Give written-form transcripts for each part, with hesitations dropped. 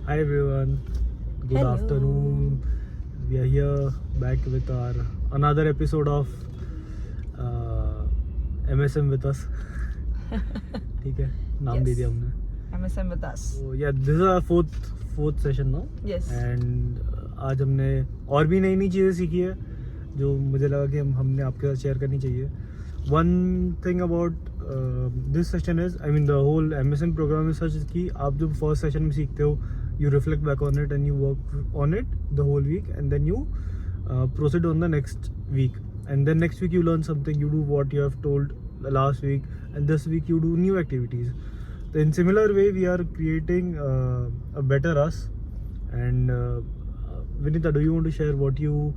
Hi everyone, good Hello. afternoon. We are here back with our another episode of MSM with us. ठीक है, नाम दे दिया हमने. MSM with us. So yeah, this is our fourth session now. Yes. And आज हमने और भी नई चीज़ें सीखी है जो मुझे लगा कि हमने आपके साथ शेयर करनी चाहिए. One thing about this session is, I mean the whole MSM program is such कि आप जब first session में सीखते हो, you reflect back on it and you work on it the whole week, and then you proceed on the next week, and then next week you learn something, you do what you have told the last week, and this week you do new activities. So in similar way we are creating a better us. And Vinita, do you want to share what you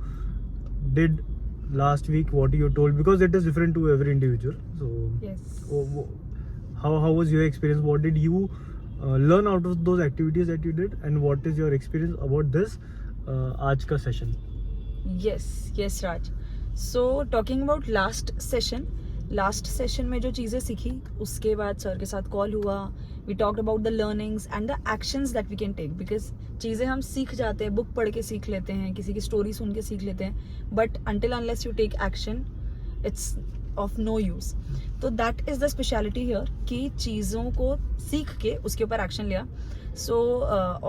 did last week, what you told, because it is different to every individual? So Yes. how was your experience? What did you learn out of those activities that you did, and what is your experience about this आज का session? Yes, Raj. So talking about last session में जो चीज़ें सीखी, उसके बाद sir के साथ कॉल हुआ. We talked about the learnings and the actions that we can take, because चीज़ें हम सीख जाते हैं, बुक पढ़ के सीख लेते हैं, किसी की स्टोरी सुन के सीख लेते हैं, but until unless you take action, it's of no use. तो that is the speciality here कि चीज़ों को सीख के उसके ऊपर एक्शन लिया. So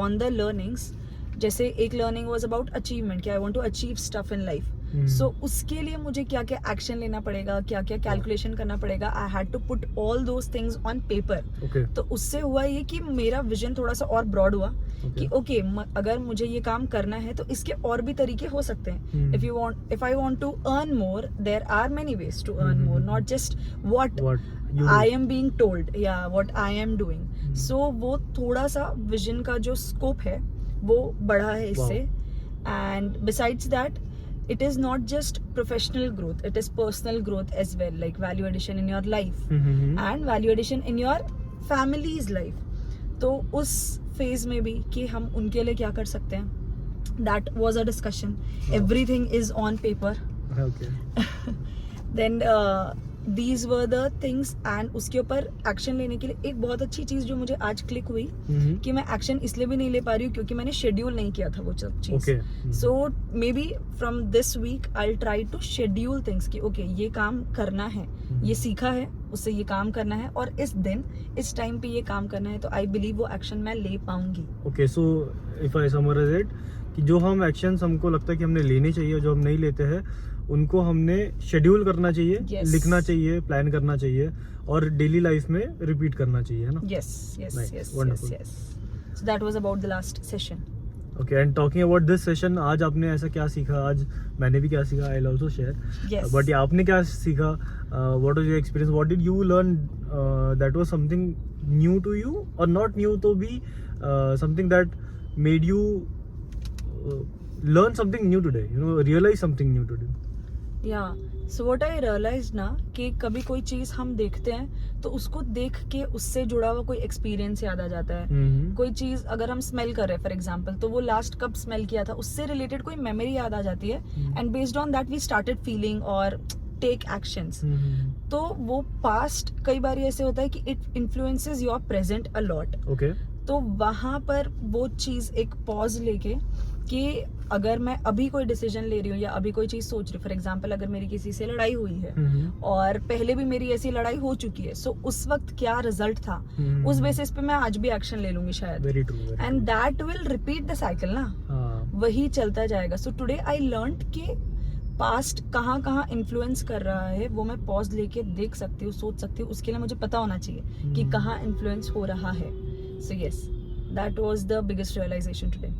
on the learnings, जैसे एक learning was about achievement, कि I want to achieve stuff in life. So उसके लिए मुझे क्या क्या एक्शन लेना पड़ेगा, क्या क्या कैलकुलेशन करना पड़ेगा. I had to put all those things on paper. तो उससे हुआ ये कि मेरा विजन थोड़ा सा और ब्रॉड हुआ कि ओके, अगर मुझे ये काम करना है तो इसके और भी तरीके हो सकते हैं. If I want to earn more, there are many ways to earn more, not just what I am being told या what I am doing. So वो थोड़ा सा विजन का जो स्कोप है वो बढ़ा है इससे. And besides that, it is not just professional growth, it is personal growth as well, like value addition in your life and value addition in your family's life. तो उस phase में भी कि हम उनके लिए क्या कर सकते हैं, that was a discussion. Everything is on paper. Okay. Then these were the things, and उसके ऊपर एक्शन लेने के लिए एक बहुत अच्छी चीज जो मुझे आज क्लिक हुई कि मैं एक्शन इसलिए भी नहीं ले पा रही हूँ क्योंकि मैंने शेड्यूल नहीं किया था वो चीज. So maybe from this week I try to schedule things कि ओके, ये काम करना है, ये सीखा है, उससे ये काम करना है, और इस दिन इस टाइम पे ये काम करना है, तो आई बिलीव वो एक्शन मैं ले पाऊंगी. Okay, so if I summarise it, कि जो हम एक्शंस हमको लगता है कि हमने लेने चाहिए, जो हम नहीं लेते हैं उनको हमने शेड्यूल करना चाहिए. Yes. लिखना चाहिए, प्लान करना चाहिए, और डेली लाइफ में रिपीट करना चाहिए, है ना? Yes. Wonderful. So that was about the last session. Okay, and talking about this session, आज आपने ऐसा क्या सीखा? आज मैंने भी क्या सीखा, I will also share. Yes. But आपने क्या सीखा? What was your experience? What did you learn that was something new to you, और नॉट न्यू तो भी something that made you learn something new today, realize something new today? So what I realised ना कि कभी कोई चीज हम देखते हैं तो उसको देख के उससे जुड़ा हुआ कोई एक्सपीरियंस याद आ जाता है. कोई चीज अगर हम स्मेल कर रहे हैं फॉर एग्जांपल, तो वो लास्ट कब स्मेल किया था उससे रिलेटेड कोई मेमोरी याद आ जाती है, and based on that we started feeling और टेक एक्शंस. तो वो पास्ट कई बार ऐसे होता है कि it influences your present a lot. Okay, तो वहां पर वो चीज एक पॉज लेके कि अगर मैं अभी कोई डिसीजन ले रही हूँ या अभी कोई चीज सोच रही हूँ, फॉर एग्जांपल अगर मेरी किसी से लड़ाई हुई है और पहले भी मेरी ऐसी लड़ाई हो चुकी है, सो उस वक्त क्या रिजल्ट था, उस बेसिस पे मैं आज भी एक्शन ले लूंगी शायद. Very true. And that will repeat the cycle ना. वही चलता जाएगा. सो टुडे आई लर्नड कि पास्ट कहाँ कहाँ इन्फ्लुएंस कर रहा है वो मैं पॉज लेके देख सकती हूँ, सोच सकती हूँ. उसके लिए मुझे पता होना चाहिए कि कहाँ इन्फ्लुएंस हो रहा है. So yes, that was the biggest realisation today.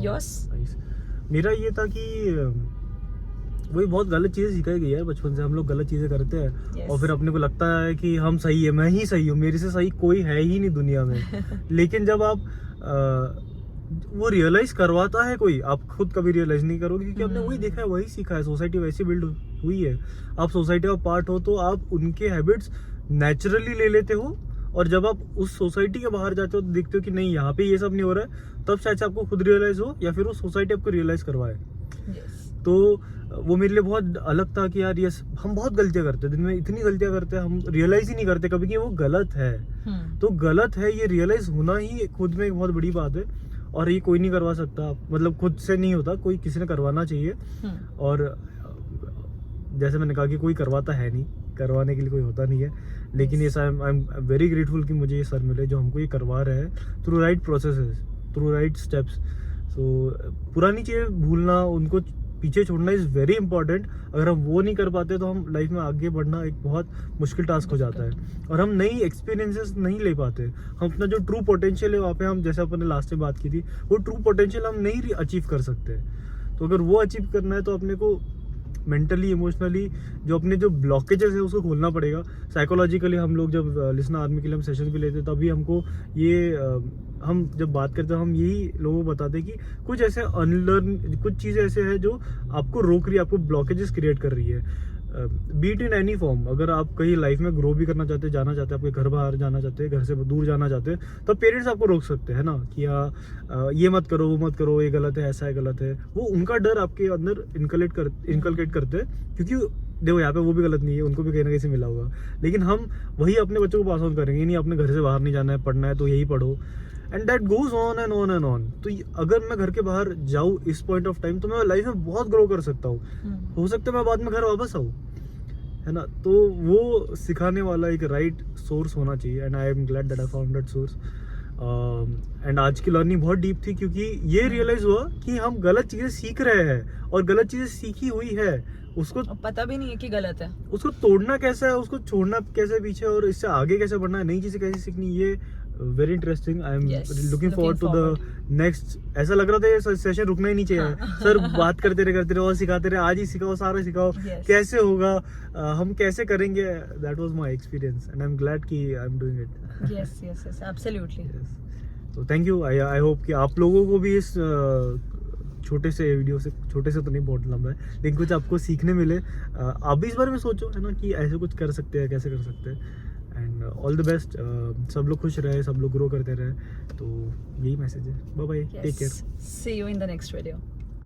Yours? मेरा ये था कि वही बहुत गलत चीजें सिखाई गई है बचपन से. हम लोग गलत चीजें करते हैं. Yes. और फिर अपने को लगता है कि हम सही है, मैं ही सही हूँ, मेरे से सही कोई है ही नहीं दुनिया में. लेकिन जब आप वो रियलाइज करवाता है कोई, आप खुद कभी रियलाइज नहीं करोगे क्योंकि आपने वही देखा है, वही सीखा है. सोसाइटी वैसी बिल्ड हुई है, आप सोसाइटी का पार्ट हो तो आप उनके हैबिट्स नेचुरली ले लेते हो. और जब आप उस सोसाइटी के बाहर जाते हो तो देखते हो कि नहीं, यहाँ पे ये सब नहीं हो रहा है, तब शायद से आपको खुद रियलाइज हो या फिर वो सोसाइटी आपको रियलाइज करवाए. तो वो मेरे लिए बहुत अलग था कि यार यस, हम बहुत गलतियां करते हैं, दिन में इतनी गलतियां करते हैं, हम रियलाइज ही नहीं करते कभी कि वो गलत है. तो गलत है ये रियलाइज होना ही खुद में एक बहुत बड़ी बात है. और ये कोई नहीं करवा सकता, मतलब खुद से नहीं होता, कोई किसी ने करवाना चाहिए। और जैसे मैंने कहा कि कोई करवाता है नहीं, करवाने के लिए कोई होता नहीं है, लेकिन ये आई एम वेरी ग्रेटफुल कि मुझे ये सर मिले जो हमको ये करवा रहे हैं through right processes, through right steps. So पुरानी चीज़ें भूलना, उनको पीछे छोड़ना इज़ वेरी इंपॉर्टेंट। अगर हम वो नहीं कर पाते तो हम लाइफ में आगे बढ़ना एक बहुत मुश्किल टास्क हो जाता है, और हम नई एक्सपीरियंसेस नहीं ले पाते। हम अपना जो ट्रू पोटेंशियल है वहाँ पे हम, जैसे अपन ने लास्ट में बात की थी, वो ट्रू पोटेंशियल हम नहीं अचीव कर सकते। तो अगर वो अचीव करना है तो अपने को मेंटली, इमोशनली जो अपने जो ब्लॉकेजेस है उसको खोलना पड़ेगा। साइकोलॉजिकली हम लोग जब लिसनर आर्मी के लिए हम सेशन भी लेते तभी हमको ये हम जब बात करते हैं हम यही लोगों को बताते हैं कि कुछ ऐसे अनलर्न, कुछ चीज़ें ऐसे हैं जो आपको रोक रही है, आपको ब्लॉकेजेस क्रिएट कर रही है। बीट इन एनी फॉर्म, अगर आप कहीं लाइफ में ग्रो भी करना चाहते हैं, जाना चाहते हैं, आपके घर बाहर जाना चाहते हैं, घर से दूर जाना चाहते हैं, तो पेरेंट्स आपको रोक सकते हैं ना कि ये मत करो, वो मत करो, ये गलत है, ऐसा है, गलत है। वो उनका डर आपके अंदर इनकलकेट करते हैं, क्योंकि देखो यहाँ पे वो भी गलत नहीं है, उनको भी कहीं ना कहीं से मिला होगा। लेकिन हम वही अपने बच्चों को पास ऑन करेंगे, नहीं अपने घर से बाहर नहीं जाना है, पढ़ना है तो यही पढ़ो, and that goes on and on and on. तो अगर मैं घर के बाहर जाऊँ इस पॉइंट ऑफ टाइम, तो मैं लाइफ में बहुत ग्रो कर सकता हूँ। हो सकता है मैं बाद में घर वापस आऊँ, है ना। तो वो सिखाने वाला एक राइट सोर्स होना चाहिए, and I am glad that I found that source. And आज की लर्निंग बहुत डीप थी, क्योंकि ये रियलाइज हुआ कि हम गलत चीज़ें सीख रहे हैं, और गलत चीज़ें सीखी हुई है, उसको पता भी नहीं है कि गलत है, उसको तोड़ना कैसा है, उसको छोड़ना कैसे पीछे, और इससे आगे कैसे बढ़ना है, नई चीज़ें कैसे सीखनी, ये very interesting. I am looking forward to the next. ऐसा लग रहा था ये सेशन रुकना ही नहीं चाहिए। सर बात करते रहे और सिखाते रहे, आज ही सिखाओ, सारा सिखाओ, कैसे होगा, हम कैसे करेंगे। That was my experience, and I am glad कि I am doing it. Yes yes yes, absolutely. तो थैंक यू। आई होप कि आप लोगों को भी इस छोटे से वीडियो से, छोटे से तो नहीं, बहुत लंबा है, लेकिन कुछ आपको सीखने मिले। आप भी इस बारे में सोचो, है ना, कि ऐसे कुछ कर सकते हैं, कैसे कर सकते हैं। And all the best. सब लोग खुश रहे, सब लोग ग्रो करते रहे, तो यही मैसेज है। Bye bye, take care, See you in the next video.